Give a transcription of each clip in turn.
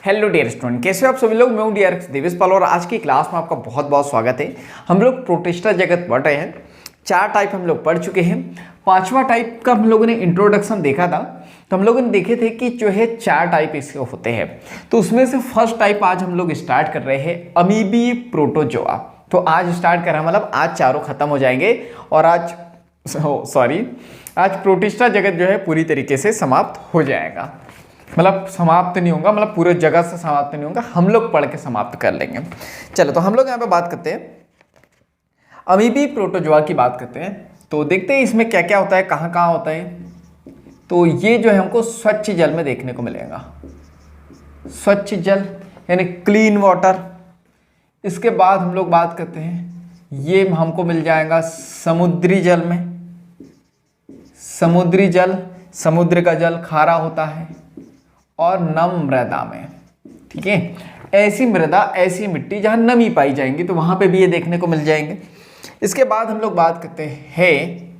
Hello dear student, कैसे हो आप सभी लोग। मैं हूं डियर देवेश पाल और आज की क्लास में आपका बहुत बहुत स्वागत है। हम लोग प्रोटिस्टा जगत पढ़ रहे हैं। 4 टाइप हम लोग पढ़ चुके हैं। 5वां टाइप का हम लोगों ने इंट्रोडक्शन देखा था। तो हम लोगों ने देखे थे कि जो है 4 टाइप इसके होते हैं। तो उसमें से फर्स्ट टाइप आज हम लोग स्टार्ट कर रहे हैं, अमीबी प्रोटोजोआ। तो आज स्टार्ट कर रहा है, मतलब आज चारों खत्म हो जाएंगे और आज प्रोटिस्टा जगत जो है पूरी तरीके से समाप्त हो जाएगा। मतलब समाप्त नहीं होगा, मतलब पूरे जगह से समाप्त नहीं होगा, हम लोग पढ़ के समाप्त कर लेंगे। चलो, तो हम लोग यहाँ पे बात करते हैं, अमीबी प्रोटोजोआ की बात करते हैं। तो देखते हैं इसमें क्या क्या होता है, कहाँ कहाँ होता है। तो ये जो है हमको स्वच्छ जल में देखने को मिलेगा, स्वच्छ जल यानी क्लीन वाटर। इसके बाद हम लोग बात करते हैं, ये हमको मिल जाएगा समुद्री जल में। समुद्री जल, समुद्र का जल खारा होता है और नम मृदा में, ठीक है। ऐसी मृदा, ऐसी मिट्टी जहां नमी पाई जाएंगी, तो वहां पे भी ये देखने को मिल जाएंगे। इसके बाद हम लोग बात करते हैं,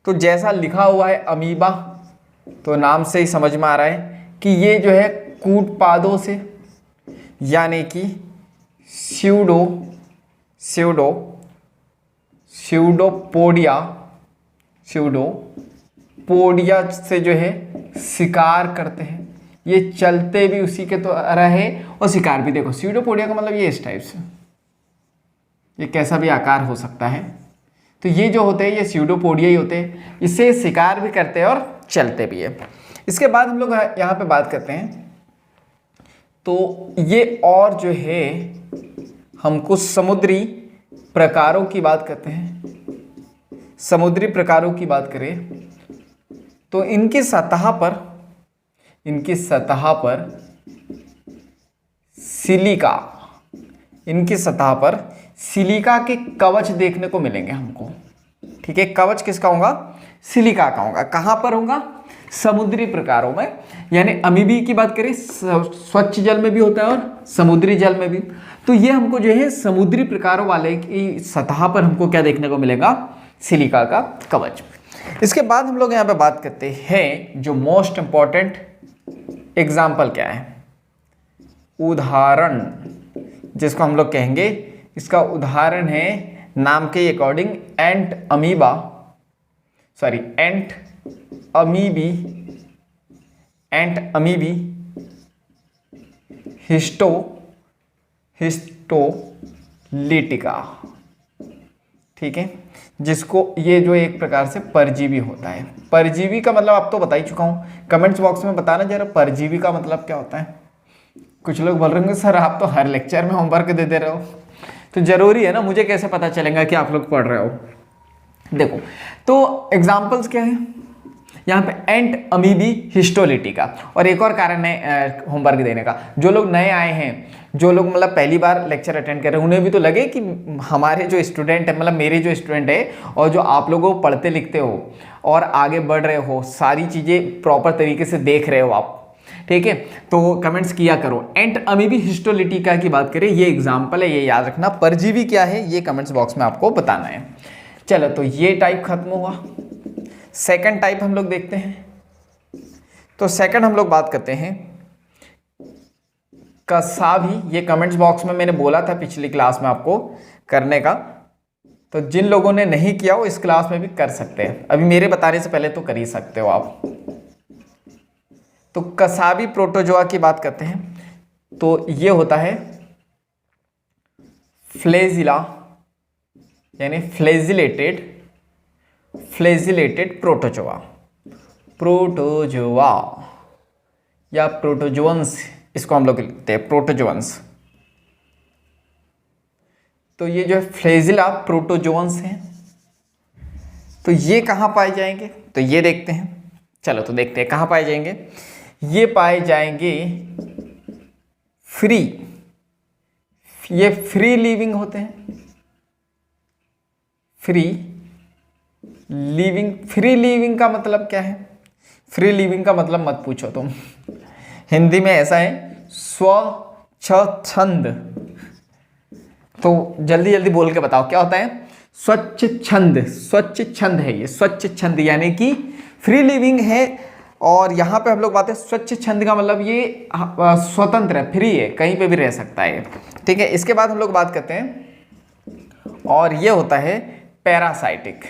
तो जैसा लिखा हुआ है अमीबा, तो नाम से ही समझ में आ रहा है कि ये जो है कूटपादों से, यानी कि स्यूडोपोडिया से जो है शिकार करते हैं। ये चलते भी उसी के तरह है और शिकार भी। देखो स्यूडोपोडिया का मतलब ये इस टाइप से, ये कैसा भी आकार हो सकता है। तो ये जो होते हैं ये स्यूडोपोडिया ही होते हैं, इससे शिकार भी करते हैं और चलते भी है। इसके बाद हम लोग यहाँ पे बात करते हैं, तो ये और जो है हमको समुद्री प्रकारों की बात करते हैं। समुद्री प्रकारों की बात करें तो इनकी सतह सिलिका के कवच देखने को मिलेंगे हमको, ठीक है। कवच किसका होगा? सिलिका का होगा। कहाँ पर होगा? समुद्री प्रकारों में। यानी अमीबी की बात करें, स्वच्छ जल में भी होता है और समुद्री जल में भी। तो ये हमको जो है समुद्री प्रकारों वाले की सतह पर हमको क्या देखने को मिलेगा? सिलिका का कवच। इसके बाद हम लोग यहाँ पे बात करते हैं, जो मोस्ट इंपॉर्टेंट एग्जाम्पल क्या है, उदाहरण, जिसको हम लोग कहेंगे, इसका उदाहरण है नाम के अकॉर्डिंग एंट अमीबी हिस्टोलिटिका, ठीक है। जिसको ये जो एक प्रकार से परजीवी होता है। परजीवी का मतलब आप तो बता ही चुका हूं, कमेंट्स बॉक्स में बताना जरा परजीवी का मतलब क्या होता है। कुछ लोग बोल रहे होंगे सर आप तो हर लेक्चर में होमवर्क दे रहे हो, तो जरूरी है ना, मुझे कैसे पता चलेगा कि आप लोग पढ़ रहे हो। देखो तो एग्जाम्पल्स क्या है यहाँ पे, एंट अमीबी हिस्टोलिटिका। और एक और कारण है होमवर्क देने का, जो लोग नए आए हैं, जो लोग मतलब पहली बार लेक्चर अटेंड कर रहे हैं, उन्हें भी तो लगे कि हमारे जो स्टूडेंट है, मतलब मेरे जो स्टूडेंट है और जो आप लोगों को पढ़ते लिखते हो और आगे बढ़ रहे हो, सारी चीज़ें प्रॉपर तरीके से देख रहे हो आप, ठीक है। तो कमेंट्स किया करो। एंट अमीबी हिस्टोलिटिका की बात करें, ये एग्जाम्पल है, ये याद रखना। परजीवी क्या है ये कमेंट्स बॉक्स में आपको बताना है। चलो, तो ये टाइप खत्म हुआ। सेकंड टाइप हम लोग देखते हैं। तो सेकंड हम लोग बात करते हैं कसाभी। ये कमेंट्स बॉक्स में मैंने बोला था पिछली क्लास में आपको करने का, तो जिन लोगों ने नहीं किया वो इस क्लास में भी कर सकते हैं। अभी मेरे बताने से पहले तो कर ही सकते हो आप। तो कसाभी प्रोटोजोआ की बात करते हैं, तो ये होता है फ्लेजिला, यानी फ्लेजिलेटेड प्रोटोजोआ या प्रोटोजोअन्स, इसको हम लोग लिखते हैं प्रोटोजोअन्स। तो ये जो है फ्लेजिला प्रोटोजोअन्स हैं। तो ये कहाँ पाए जाएंगे, तो ये देखते हैं। चलो, तो देखते हैं कहाँ पाए जाएंगे। ये पाए जाएंगे ये फ्री लिविंग होते हैं। फ्री लिविंग का मतलब क्या है? फ्री लिविंग का मतलब मत पूछो तुम, हिंदी में ऐसा है स्वच्छंद। तो जल्दी जल्दी बोल के बताओ क्या होता है? स्वच्छ छंद है ये, स्वच्छ छंद यानी कि फ्री लिविंग है और यहाँ पे हम लोग बात है स्वच्छ छंद का मतलब ये स्वतंत्र है, फ्री है, कहीं पे भी रह सकता है, ठीक है। इसके बाद हम लोग बात करते हैं और ये होता है पैरासाइटिक।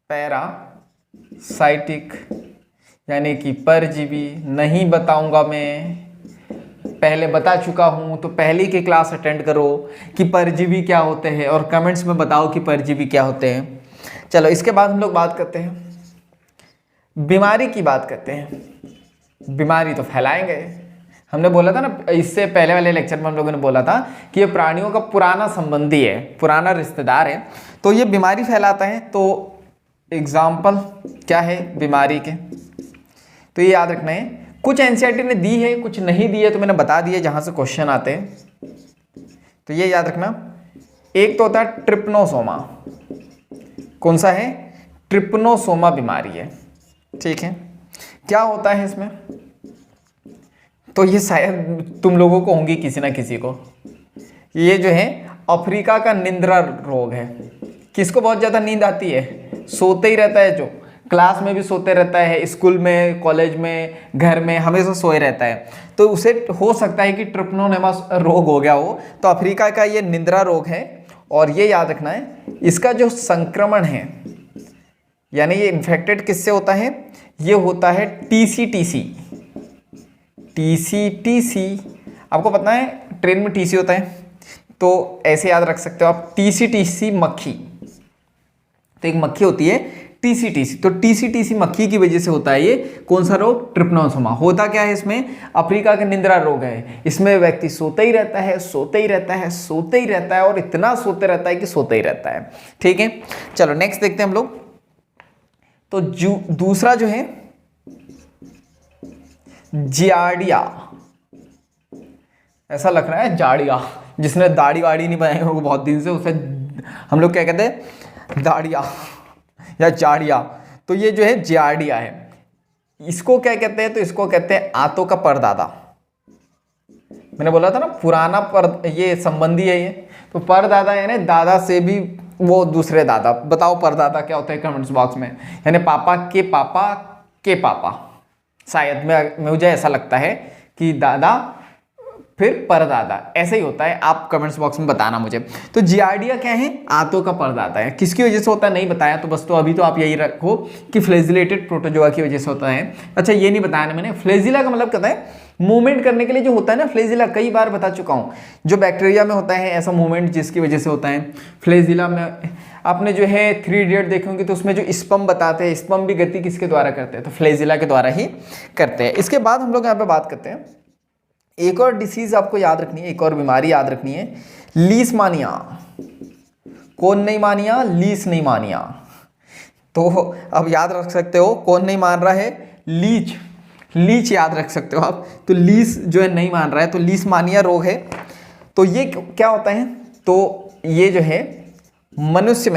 पैरासाइटिक यानी कि परजीवी। नहीं बताऊंगा मैं, पहले बता चुका हूं, तो पहले की क्लास अटेंड करो कि परजीवी क्या होते हैं और कमेंट्स में बताओ कि परजीवी क्या होते हैं। चलो इसके बाद हम लोग बात करते हैं बीमारी की बात करते हैं। बीमारी तो फैलाएंगे, हमने बोला था ना इससे पहले वाले लेक्चर में हम लोगों ने बोला था कि ये प्राणियों का पुराना संबंधी है, पुराना रिश्तेदार है, तो ये बीमारी फैलाता है। तो एग्जाम्पल क्या है बीमारी के, तो ये याद रखना है। कुछ एनसीईआरटी ने दी है, कुछ नहीं दी है, तो मैंने बता दिया जहां से क्वेश्चन आते हैं, तो ये याद रखना। एक तो होता है ट्रिप्नोसोमा। कौन सा है? ट्रिप्नोसोमा बीमारी है, ठीक है। क्या होता है इसमें? तो ये शायद तुम लोगों को होंगी किसी ना किसी को। ये जो है अफ्रीका का निद्रा रोग है। किसको बहुत ज़्यादा नींद आती है? सोते ही रहता है, जो क्लास में भी सोते रहता है, स्कूल में, कॉलेज में, घर में हमेशा सोए रहता है, तो उसे हो सकता है कि ट्रिप्नोसोमा रोग हो गया हो। तो अफ्रीका का ये निद्रा रोग है। और ये याद रखना है, इसका जो संक्रमण है यानी ये इन्फेक्टेड किससे होता है? ये होता है टीसी। आपको पता है ट्रेन में टीसी होता है, तो ऐसे याद रख सकते हो आप, टीसी मक्खी। तो एक मक्खी होती है टीसी, तो टीसी मक्खी की वजह से होता है ये कौन सा रोग? ट्रिप्नोसोमा। होता क्या है इसमें? अफ्रीका का निद्रा रोग है। इसमें व्यक्ति सोते ही रहता है और इतना सोते रहता है कि सोते ही रहता है, ठीक है। चलो नेक्स्ट देखते हैं हम लोग। तो दूसरा जो है जियार्डिया। ऐसा लग रहा है जाड़िया, जिसने दाढ़ी वाड़ी नहीं बनाई होगी बहुत दिन से, उसे हम लोग क्या कहते हैं? दाड़िया या जाड़िया। तो ये जो है जियार्डिया है। इसको क्या कहते हैं? तो इसको कहते हैं आंतों का परदादा। मैंने बोला था ना पुराना ये संबंधी है ये। तो परदादा यानी दादा से भी वो दूसरे दादा। बताओ परदादा क्या होता है कमेंट्स बॉक्स में। यानी पापा के पापा शायद मुझे ऐसा लगता है कि दादा फिर परदादा, ऐसे ही होता है। आप कमेंट्स बॉक्स में बताना मुझे। तो जियार्डिया क्या है? आंतों का परदादा है। किसकी वजह से होता है नहीं बताया, तो बस तो अभी तो आप यही रखो कि फ्लैजिलेटेड प्रोटोजोआ की वजह से होता है। अच्छा ये नहीं बताया मैंने, फ्लैजिला का मतलब कहता है मूवमेंट करने के लिए जो होता है ना, फ्लैजिला कई बार बता चुका हूँ, जो बैक्टीरिया में होता है ऐसा मूवमेंट जिसकी वजह से होता है फ्लैजिला में। आपने जो है 3 इडियट देखे होंगे तो उसमें जो स्पम बताते हैं, स्पम भी गति किसके द्वारा करते हैं? तो फ्लैजिला के द्वारा ही करते हैं। इसके बाद हम लोग यहाँ पे बात करते हैं, एक और डिसीज आपको याद रखनी है, एक और बीमारी याद रखनी है, लीशमानिया। कौन नहीं मानिया? लीशमानिया। तो अब याद रख सकते हो, कौन नहीं मान रहा है? लीच याद रख सकते हो आप। तो लीस जो है नहीं मान रहा है, तो लीशमानिया रोग है। तो ये क्या होता है? तो ये जो है मनुष्य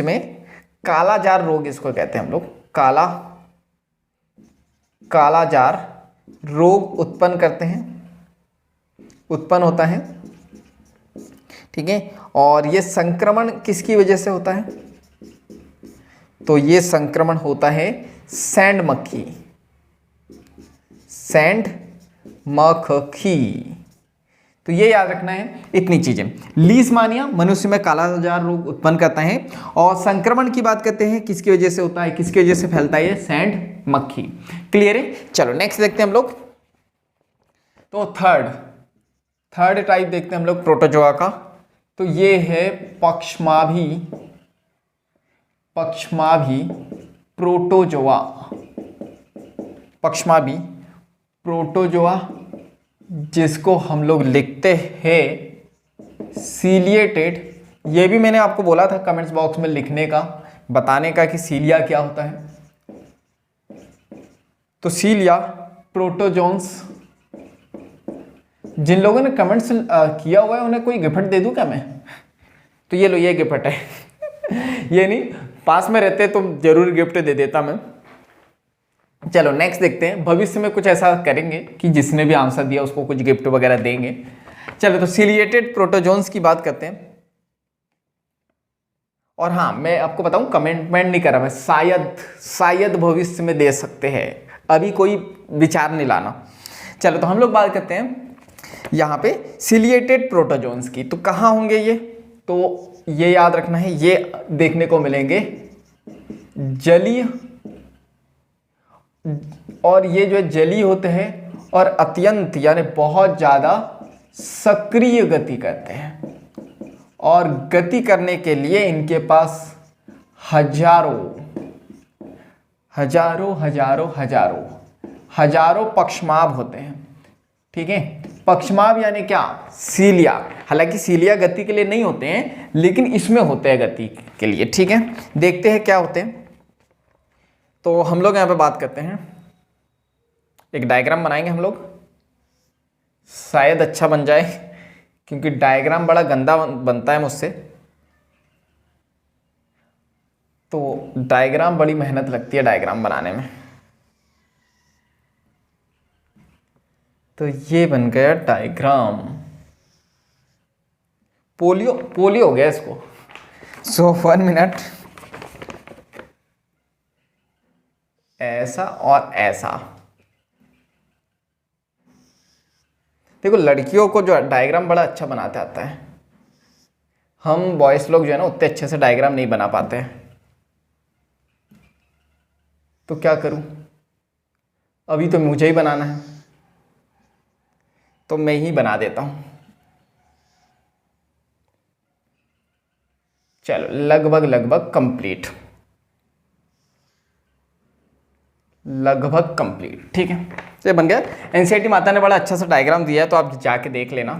में कालाजार रोग इसको कहते हैं हम लोग। कालाजार रोग उत्पन्न होता है, ठीक है। और ये संक्रमण किसकी वजह से होता है? तो ये संक्रमण होता है सैंड मक्खी। तो ये याद रखना है इतनी चीजें। लीशमानिया मनुष्य में कालाजार रोग उत्पन्न करता है, और संक्रमण की बात करते हैं किसकी वजह से होता है, किसकी वजह से फैलता है? सैंड मक्खी। क्लियर है? चलो नेक्स्ट देखते हैं हम लोग। तो थर्ड टाइप देखते हैं हम लोग प्रोटोजोआ का। तो ये है पक्षमाभी प्रोटोजोआ, जिसको हम लोग लिखते हैं सीलिएटेड। ये भी मैंने आपको बोला था कमेंट्स बॉक्स में लिखने का, बताने का कि सीलिया क्या होता है। तो सीलिया प्रोटोजोन्स। जिन लोगों ने कमेंट्स किया हुआ है उन्हें कोई गिफ्ट दे दूं क्या मैं? तो ये लो, ये गिफ्ट है। ये नहीं, पास में रहते तो जरूर गिफ्ट दे देता मैं। चलो नेक्स्ट देखते हैं। भविष्य में कुछ ऐसा करेंगे कि जिसने भी आंसर दिया उसको कुछ गिफ्ट वगैरह देंगे। चलो तो सीलिएटेड प्रोटोजोन्स की बात करते हैं। और हाँ, मैं आपको बताऊं, कमेंटमेंट नहीं कर रहा मैं, शायद भविष्य में दे सकते हैं, अभी कोई विचार नहीं लाना। चलो तो हम लोग बात करते हैं यहाँ पे सिलिएटेड प्रोटोजोन्स की। तो कहाँ होंगे ये, तो ये याद रखना है, ये देखने को मिलेंगे जलीय, और ये जो है जलीय होते हैं और अत्यंत यानी बहुत ज़्यादा सक्रिय गति करते हैं, और गति करने के लिए इनके पास हजारों पक्षमाभ होते हैं। ठीक है, पक्षमाभ यानी क्या, सीलिया। हालांकि सीलिया गति के लिए नहीं होते हैं, लेकिन इसमें होते हैं गति के लिए। ठीक है, देखते हैं क्या होते हैं। तो हम लोग यहाँ पे बात करते हैं, एक डायग्राम बनाएंगे हम लोग, शायद अच्छा बन जाए, क्योंकि डायग्राम बड़ा गंदा बनता है मुझसे, तो डायग्राम बड़ी मेहनत लगती है डायग्राम बनाने में। तो ये बन गया डायग्राम, पोलियो हो गया इसको। सो 1 मिनट, ऐसा और ऐसा। देखो लड़कियों को जो डायग्राम बड़ा अच्छा बनाते आता है, हम बॉयज लोग जो है ना उतने अच्छे से डायग्राम नहीं बना पाते हैं। तो क्या करूं, अभी तो मुझे ही बनाना है, तो मैं ही बना देता हूं। चलो लगभग कंप्लीट, ठीक है। तो ये बन गया। एनसीईआरटी माता ने बड़ा अच्छा सा डायग्राम दिया है, तो आप जाके देख लेना।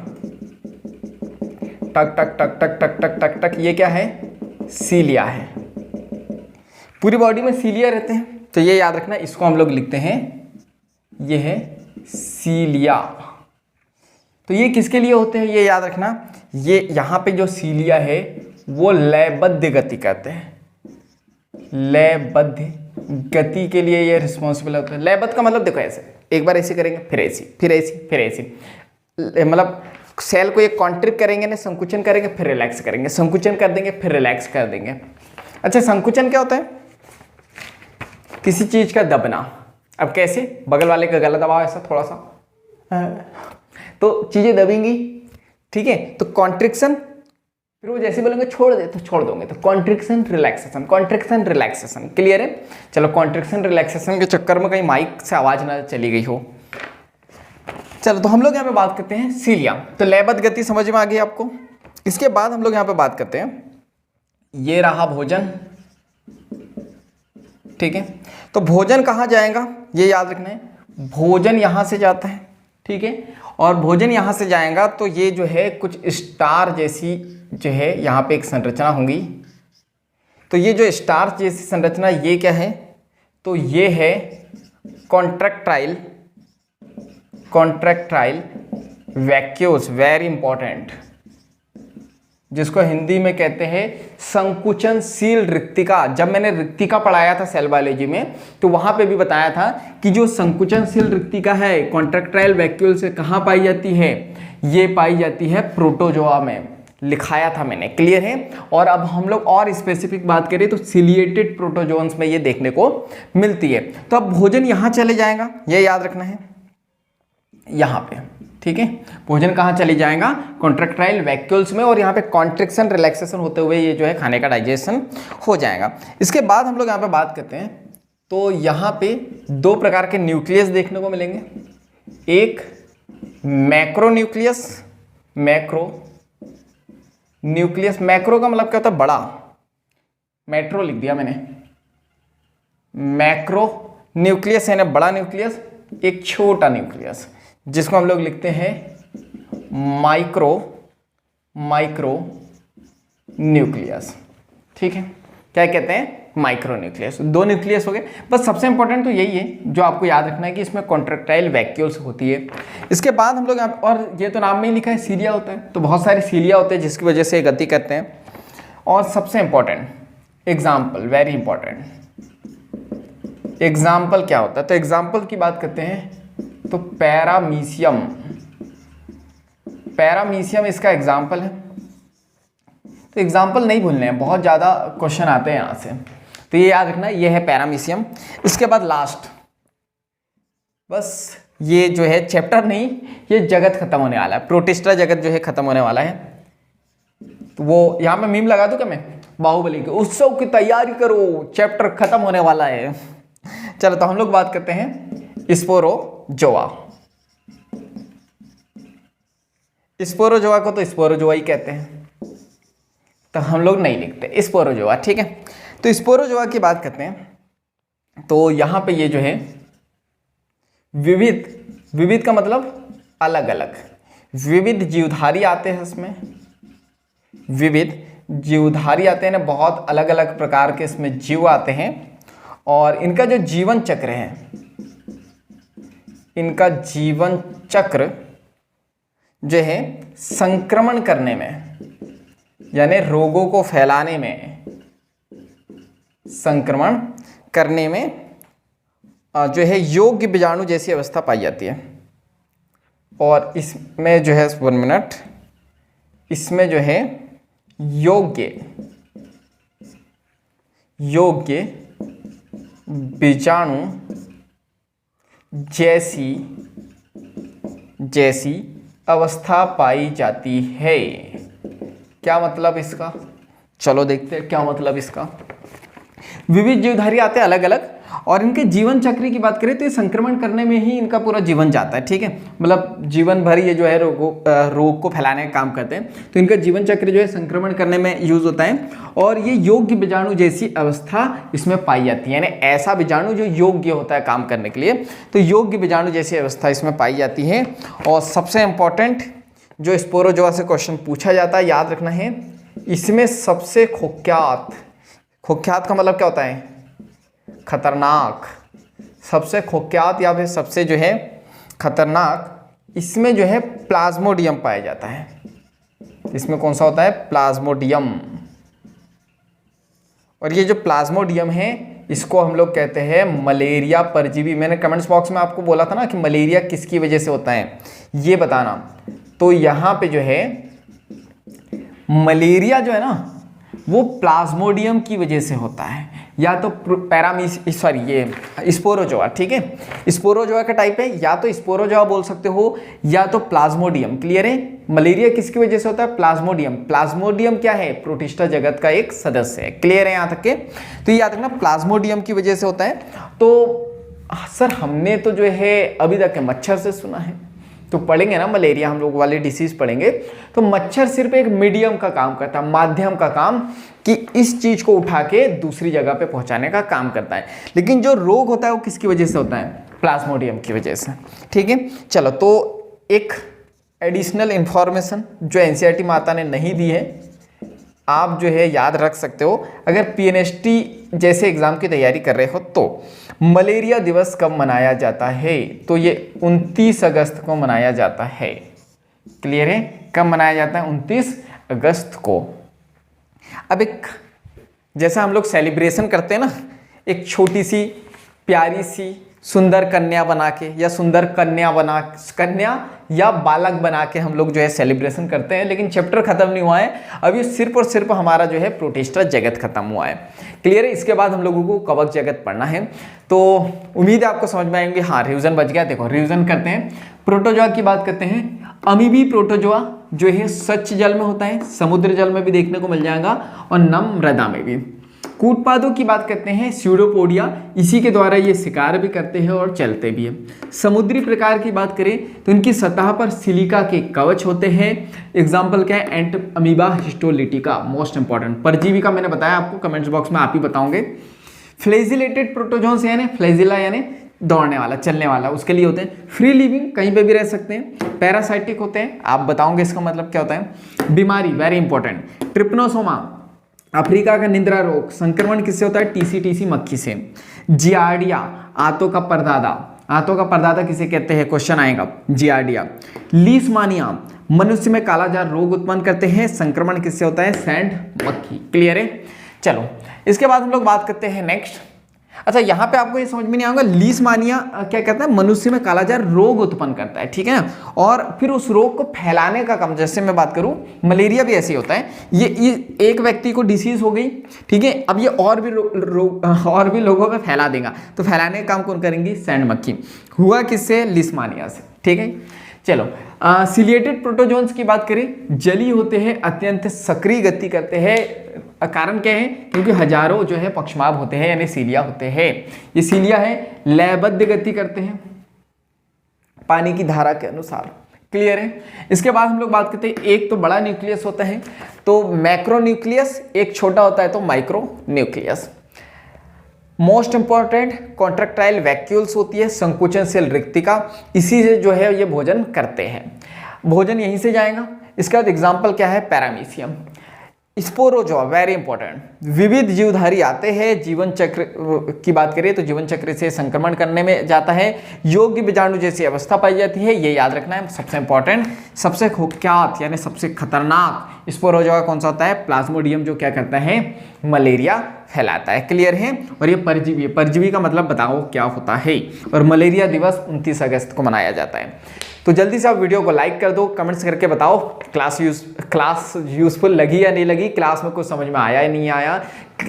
टक टक टक टक टक टक टक टक, ये क्या है, सीलिया है। पूरी बॉडी में सीलिया रहते हैं, तो ये याद रखना, इसको हम लोग लिखते हैं, ये है सीलिया। तो ये किसके लिए होते हैं, ये याद रखना, ये यहाँ पे जो सीलिया है वो लयबद्ध गति करते हैं, लयबद्ध गति के लिए ये रिस्पॉन्सिबल होता है। लयबद्ध का मतलब देखो ऐसे, एक बार ऐसे करेंगे, फिर ऐसी, फिर ऐसी, फिर ऐसी, मतलब सेल को एक कॉन्ट्रिक्ट करेंगे ना, संकुचन करेंगे, फिर रिलैक्स करेंगे, संकुचन कर देंगे, फिर रिलैक्स कर देंगे। अच्छा, संकुचन क्या होता है, किसी चीज का दबना। अब कैसे, बगल वाले का गला दबाओ ऐसा थोड़ा सा, तो चीजें दबेंगी। ठीक है, तो कॉन्ट्रिक्शन, फिर वो जैसे बोलेंगे छोड़ दे तो छोड़ दोगे, तो कॉन्ट्रिक्शन रिलैक्सेशन, कॉन्ट्रिक्शन रिलैक्सेशन। क्लियर है। चलो, कॉन्ट्रिक्शन रिलैक्सेशन के चक्कर में कहीं माइक से आवाज ना चली गई हो। चलो, तो हम लोग यहाँ पे बात करते हैं सीलिया। तो लयबद्ध गति समझ में आ गई आपको। इसके बाद हम लोग यहाँ पे बात करते हैं, ये रहा भोजन। ठीक है, तो भोजन कहाँ जाएगा ये याद रखना है, भोजन यहाँ से जाता है। ठीक है, और भोजन यहाँ से जाएगा तो ये जो है कुछ स्टार जैसी जो है यहाँ पे एक संरचना होगी। तो ये जो स्टार जैसी संरचना, ये क्या है, तो ये है कॉन्ट्रैक्टाइल वैक्यूल्स, वेरी इंपॉर्टेंट, जिसको हिंदी में कहते हैं संकुचनशील रिक्तिका। जब मैंने रिक्तिका पढ़ाया था सेल बायोलॉजी में, तो वहां पे भी बताया था कि जो संकुचनशील रिक्तिका है कॉन्ट्रैक्टाइल वैक्यूल से कहाँ पाई जाती है, ये पाई जाती है प्रोटोजोआ में, लिखाया था मैंने। क्लियर है। और अब हम लोग और स्पेसिफिक बात करें तो सिलिएटेड प्रोटोजोन्स में ये देखने को मिलती है। तो अब भोजन यहाँ चले जाएगा, ये याद रखना है, यहाँ पे। ठीक है, भोजन कहाँ चले जाएगा, कॉन्ट्रैक्टाइल वैक्यूल्स में, और यहाँ पे कॉन्ट्रिक्शन रिलैक्सेशन होते हुए ये जो है खाने का डाइजेशन हो जाएगा। इसके बाद हम लोग यहाँ पे बात करते हैं, तो यहाँ पे 2 प्रकार के न्यूक्लियस देखने को मिलेंगे। एक मैक्रो न्यूक्लियस, मैक्रो का मतलब क्या होता है, बड़ा, मैट्रो लिख दिया मैंने, मैक्रो न्यूक्लियस है ना बड़ा न्यूक्लियस, एक छोटा न्यूक्लियस जिसको हम लोग लिखते हैं माइक्रो न्यूक्लियस। ठीक है, क्या कहते हैं, माइक्रो न्यूक्लियस। 2 न्यूक्लियस हो गए। बस सबसे इंपॉर्टेंट तो यही है जो आपको याद रखना है कि इसमें कॉन्ट्रैक्टाइल वैक्यूल्स होती है। इसके बाद हम लोग यहाँ, और ये तो नाम में ही लिखा है सीलिया होता है, तो बहुत सारे सीलिया होते हैं जिसकी वजह से गति करते हैं। और सबसे important example, very important example क्या होता है, तो एग्जाम्पल की बात करते हैं तो पैरामीशियम इसका एग्जाम्पल है। तो एग्जाम्पल नहीं भूलने हैं, बहुत ज़्यादा क्वेश्चन आते हैं यहाँ से, तो ये याद रखना, ये है पैरामीशियम। इसके बाद लास्ट, बस ये जो है चैप्टर नहीं, ये जगत खत्म होने वाला है, प्रोटिस्टा जगत जो है खत्म होने वाला है। तो वो यहाँ पे मीम लगा दूं क्या मैं, बाहुबली के उत्सव की तैयारी करो, चैप्टर खत्म होने वाला है। चलो तो हम लोग बात करते हैं स्पोरोजोआ। स्पोरोजोआ को तो स्पोरोजोआ ही कहते हैं, तो हम लोग नहीं लिखते स्पोरोजोआ, ठीक है। तो स्पोरोजोआ की बात करते हैं, तो यहाँ पे ये जो है विविध, विविध का मतलब अलग अलग, विविध जीवधारी आते हैं इसमें, विविध जीवधारी आते हैं ना, बहुत अलग अलग प्रकार के इसमें जीव आते हैं। और इनका जो जीवन चक्र है, इनका जीवन चक्र जो है संक्रमण करने में, यानी रोगों को फैलाने में, संक्रमण करने में जो है योग्य बीजाणु जैसी अवस्था पाई जाती है। और इसमें जो है 1 मिनट, इसमें जो है योग्य बीजाणु जैसी अवस्था पाई जाती है। क्या मतलब इसका, चलो देखते हैं क्या मतलब इसका। विविध जीवधारी आते हैं अलग अलग, और इनके जीवन चक्र की बात करें तो ये संक्रमण करने में ही इनका पूरा जीवन जाता है, ठीक है। मतलब जीवन भर ये जो है रोग को फैलाने का काम करते हैं, तो इनका जीवन चक्र जो है संक्रमण करने में यूज होता है। और ये योग्य बीजाणु जैसी अवस्था इसमें पाई जाती है, यानी ऐसा बीजाणु जो योग्य होता है काम करने के लिए, तो योग्य बीजाणु जैसी अवस्था इसमें पाई जाती है। और सबसे इंपॉर्टेंट जो स्पोरोजोआ से क्वेश्चन पूछा जाता है, याद रखना है, इसमें सबसे कुख्यात, कुख्यात का मतलब क्या होता है, खतरनाक, सबसे कुख्यात या फिर सबसे जो है खतरनाक, इसमें जो है प्लाज्मोडियम पाया जाता है। इसमें कौन सा होता है, प्लाज्मोडियम। और ये जो प्लाज्मोडियम है, इसको हम लोग कहते हैं मलेरिया परजीवी। मैंने कमेंट्स बॉक्स में आपको बोला था ना कि मलेरिया किसकी वजह से होता है, ये बताना। तो यहाँ पे जो है मलेरिया जो है ना, वो प्लाज्मोडियम की वजह से होता है, या तो ये स्पोरोजोआ, ठीक है। स्पोरोजोआ का टाइप है, या तो स्पोरोजोआ बोल सकते हो या तो प्लाज्मोडियम। क्लियर है। मलेरिया किसकी वजह से होता है, प्लाज्मोडियम। प्लाज्मोडियम क्या है, प्रोटिस्टा जगत का एक सदस्य है। क्लियर है यहाँ तक के, तो ये याद रखना प्लाज्मोडियम की वजह से होता है। तो सर हमने तो जो है अभी तक मच्छर से सुना है, तो पढ़ेंगे ना मलेरिया, हम लोग वाले डिसीज पढ़ेंगे, तो मच्छर सिर्फ एक मीडियम का काम करता है, माध्यम का काम, कि इस चीज को उठा के दूसरी जगह पे पहुंचाने का काम करता है। लेकिन जो रोग होता है वो किसकी वजह से होता है, प्लाज्मोडियम की वजह से, ठीक है। चलो, तो एक एडिशनल इंफॉर्मेशन जो एनसीईआरटी माता ने नहीं दी है, आप जो है याद रख सकते हो अगर पीएनएसटी जैसे एग्जाम की तैयारी कर रहे हो तो। मलेरिया दिवस कब मनाया जाता है, तो ये 29 अगस्त को मनाया जाता है। क्लियर है, कब मनाया जाता है, 29 अगस्त को। अब एक जैसा हम लोग सेलिब्रेशन करते हैं ना, एक छोटी सी प्यारी सी सुंदर कन्या बना के, या सुंदर कन्या या बालक बना के हम लोग जो है सेलिब्रेशन करते हैं, लेकिन चैप्टर खत्म नहीं हुआ है अभी, सिर्फ और सिर्फ हमारा जो है प्रोटिस्टा जगत खत्म हुआ है। क्लियर है। इसके बाद हम लोगों को कवक जगत पढ़ना है, तो उम्मीद है आपको समझ में आएंगे। हाँ, रिविजन बच गया। देखो रिविजन करते हैं। प्रोटोजोआ की बात करते हैं। अमीबी प्रोटोजोआ जो है स्वच्छ जल में होता है, समुद्र जल में भी देखने को मिल जाएगा, और नम मृदा में भी। कूटपादों की बात करते हैं, स्यूडोपोडिया, इसी के द्वारा ये शिकार भी करते हैं और चलते भी हैं। समुद्री प्रकार की बात करें तो इनकी सतह पर सिलिका के कवच होते हैं। एग्जाम्पल क्या है, एंट अमीबा हिस्टोलिटिका, मोस्ट इंपॉर्टेंट। परजीवी का मैंने बताया आपको, कमेंट्स बॉक्स में आप ही बताओगे। फ्लेजिलेटेड प्रोटोजोन्स यानी फ्लेजिला यानी दौड़ने वाला, चलने वाला, उसके लिए होते हैं। फ्री लिविंग, कहीं पे भी रह सकते हैं। पैरासाइटिक होते हैं, आप बताओगे इसका मतलब क्या होता है। बीमारी, वेरी इंपॉर्टेंट। ट्रिप्नोसोमा, अफ्रीका का निद्रा रोग, संक्रमण किससे होता है, टीसी मक्खी से। जियार्डिया, आंतों का परदादा, आंतों का परदादा किसे कहते हैं, क्वेश्चन आएगा, जियार्डिया। लीशमानिया, मनुष्य में कालाजार रोग उत्पन्न करते हैं, संक्रमण किससे होता है, सैंड मक्खी। क्लियर है। चलो, इसके बाद हम लोग बात करते हैं नेक्स्ट अच्छा, यहाँ पे आपको ये समझ में नहीं आएगा, लीशमानिया क्या कहता है, मनुष्य में कालाजार रोग उत्पन्न करता है, ठीक है ना। और फिर उस रोग को फैलाने का काम, जैसे मैं बात करूँ मलेरिया भी ऐसे ही होता है, ये एक व्यक्ति को डिसीज हो गई, ठीक है, अब ये और भी लोगों में फैला देगा, तो फैलाने का काम कौन करेंगी, सैंड मक्खी। हुआ किससे, लीशमानिया से, ठीक है। चलो, सिलिएटेड प्रोटोजोन्स की बात करें, जली होते हैं, अत्यंत सक्रिय गति करते हैं। कारण क्या है, क्योंकि हजारों जो है पक्षमाभ होते हैं, यानी सीलिया होते हैं। ये सीलिया है, लयबद्ध गति करते हैं पानी की धारा के अनुसार। क्लियर है। इसके बाद हम लोग बात करते हैं, एक तो बड़ा न्यूक्लियस होता है तो मैक्रो न्यूक्लियस, एक छोटा होता है तो micro nucleus. Most important contractile vacuoles होती है, संकुचनशील रिक्तिका, इसी से जो है ये भोजन करते हैं, भोजन यहीं से जाएगा। इसका एग्जाम्पल क्या है, पैरामीशियम। स्पोरोजोआ, वेरी इंपॉर्टेंट, विविध जीवधारी आते हैं, जीवन चक्र की बात करें तो जीवन चक्र से संक्रमण करने में जाता है, योग्य बीजाणु जैसी अवस्था पाई जाती है, ये याद रखना है सबसे इंपॉर्टेंट। सबसे कुख्यात यानी सबसे खतरनाक स्पोरोजोआ कौन सा होता है, प्लाज्मोडियम, जो क्या करता है, मलेरिया फैलाता है। क्लियर है। और ये परजीवी है, परजीवी का मतलब बताओ क्या होता है। और मलेरिया दिवस 29 अगस्त को मनाया जाता है। तो जल्दी से आप वीडियो को लाइक कर दो, कमेंट्स करके बताओ क्लास यूजफुल लगी या नहीं लगी, क्लास में कुछ समझ में आया या नहीं आया,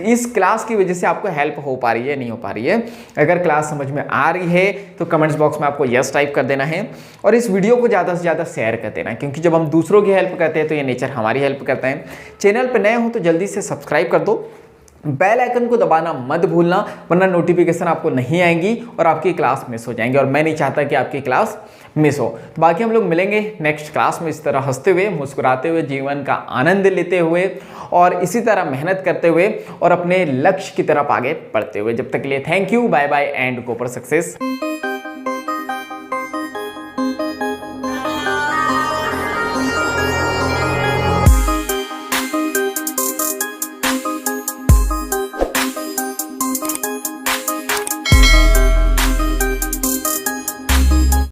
इस क्लास की वजह से आपको हेल्प हो पा रही है नहीं हो पा रही है। अगर क्लास समझ में आ रही है तो कमेंट्स बॉक्स में आपको यस टाइप कर देना है और इस वीडियो को ज़्यादा से ज़्यादा शेयर कर देना है, क्योंकि जब हम दूसरों की हेल्प करते हैं तो ये नेचर हमारी हेल्प करता है। चैनल पर नए हो तो जल्दी से सब्सक्राइब कर दो, बेल आइकन को दबाना मत भूलना, वरना नोटिफिकेशन आपको नहीं आएंगी और आपकी क्लास मिस हो जाएंगी, और मैं नहीं चाहता कि आपकी क्लास मिस हो। तो बाकी हम लोग मिलेंगे नेक्स्ट क्लास में, इस तरह हंसते हुए, मुस्कुराते हुए, जीवन का आनंद लेते हुए और इसी तरह मेहनत करते हुए और अपने लक्ष्य की तरफ आगे बढ़ते हुए। जब तक के लिए thank you, bye bye and go for success.